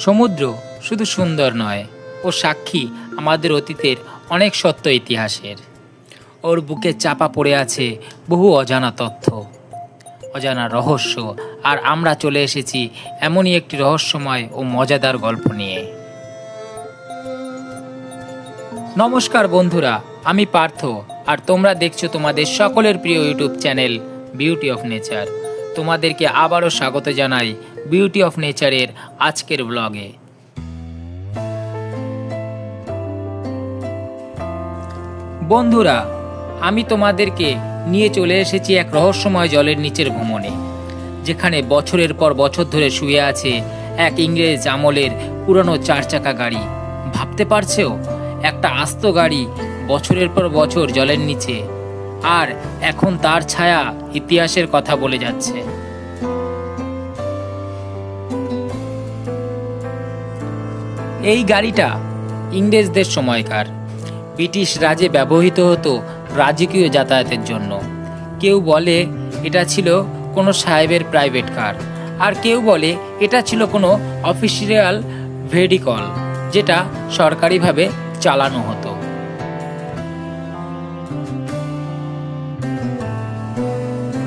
সমুদ্র শুধু সুন্দর নয়, ও সাক্ষী আমাদের অতীতের অনেক সত্য ইতিহাসের। ওর বুকে চাপা পড়ে আছে বহু অজানা তথ্য, অজানা রহস্য, আর আমরা চলে এসেছি এমনই একটি রহস্যময় ও মজাদার গল্প নিয়ে। নমস্কার বন্ধুরা, আমি পার্থ, আর তোমরা দেখছো তোমাদের সকলের প্রিয় YouTube channel beauty of nature. তোমাদেরকে আবারও স্বাগত জানাই বিউটি অফ নেচারের আজকের ব্লগে। বন্ধুরা, আমি তোমাদেরকে নিয়ে চলে এসেছি এক রহস্যময় জলের নিচের ভ্রমণে, যেখানে বছরের পর বছর ধরে শুয়ে আছে এক ইংরেজ আমলের পুরনো 4 চাকা গাড়ি। ভাবতে পারছো, একটা আস্ত গাড়ি বছরের পর বছর জলের নিচে, আর এখন তার ছায়া ইতিহাসের কথা বলে যাচ্ছে। এই গাড়িটা ইংরেজদের সময়কার, ব্রিটিশ রাজে ব্যবহৃত হতো রাজকীয় যাতায়াতের জন্য। কেউ বলে এটা ছিল কোনো সাহেবের প্রাইভেট কার, আর কেউ বলে এটা ছিল কোনো অফিসিয়াল ভেহিকল, যেটা সরকারিভাবে চালানো হতো।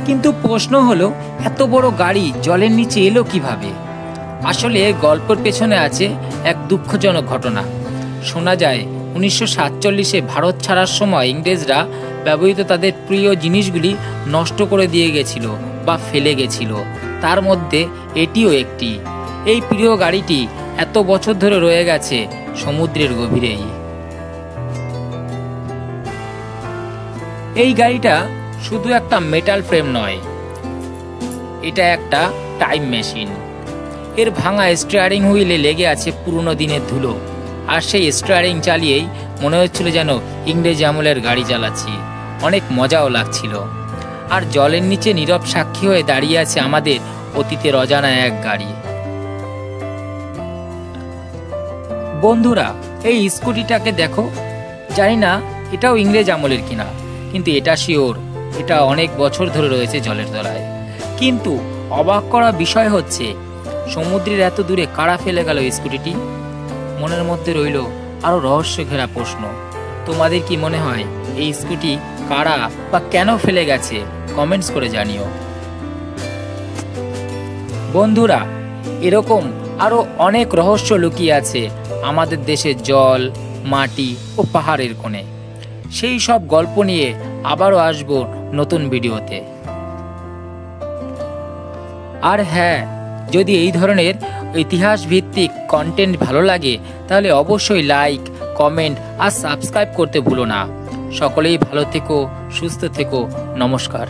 কিন্তু প্রশ্ন হলো, এত বড় গাড়ি জলের নিচে এলো কিভাবে? আসলে গল্পের পেছনে আছে এক দুঃখজনক ঘটনা। শোনা যায় 1947-এ ভারত ছাড়ার সময় ইংরেজরা ব্যবহৃত তাদের প্রিয় জিনিসগুলি নষ্ট করে দিয়ে গেছিল বা ফেলে গেছিল। তার মধ্যে এটিও একটি। এই প্রিয় গাড়িটি এত বছর ধরে রয়ে গেছে সমুদ্রের গভীরেই। এই গাড়িটা শুধু একটা মেটাল ফ্রেম নয়, এটা একটা টাইম মেশিন। এর ভাঙা স্টিয়ারিং হুইলে লেগে আছে পুরনো দিনের ধুলো, আর সেই স্টিয়ারিং চালিয়েই মনে হচ্ছিল যেন ইংরেজ আমলের গাড়ি চালাচ্ছি। অনেক মজাও লাগছিল। আর জলের নিচে নীরব সাক্ষী হয়ে দাঁড়িয়ে আছে আমাদের অতীতের অজানা এক গাড়ি। বন্ধুরা, এই স্কুটিটাকে দেখো। জানি না এটাও ইংরেজ আমলের কিনা, কিন্তু এটা শিওর এটা অনেক বছর ধরে রয়েছে জলের তলায়। কিন্তু অবাক করা বিষয় হচ্ছে, সমুদ্রের এত দূরে কারা ফেলে গেল স্কুটিটি? মনের মধ্যে রইল আরো রহস্য ঘেরা প্রশ্ন। তোমাদের কি মনে হয় এই স্কুটি কারা বা কেন ফেলে গেছে? কমেন্টস করে জানিও। বন্ধুরা, এরকম আরো অনেক রহস্য লুকিয়ে আছে আমাদের দেশের জল, মাটি ও পাহাড়ের কোণে। সেই সব গল্প নিয়ে আবারও আসবো নতুন ভিডিওতে। আর হ্যাঁ, যদি এই ধরনের ইতিহাস ভিত্তিক কন্টেন্ট ভালো লাগে, তাহলে অবশ্যই লাইক, কমেন্ট আর সাবস্ক্রাইব করতে ভুলো না। সকলেই ভালো থেকো, সুস্থ থেকো। নমস্কার।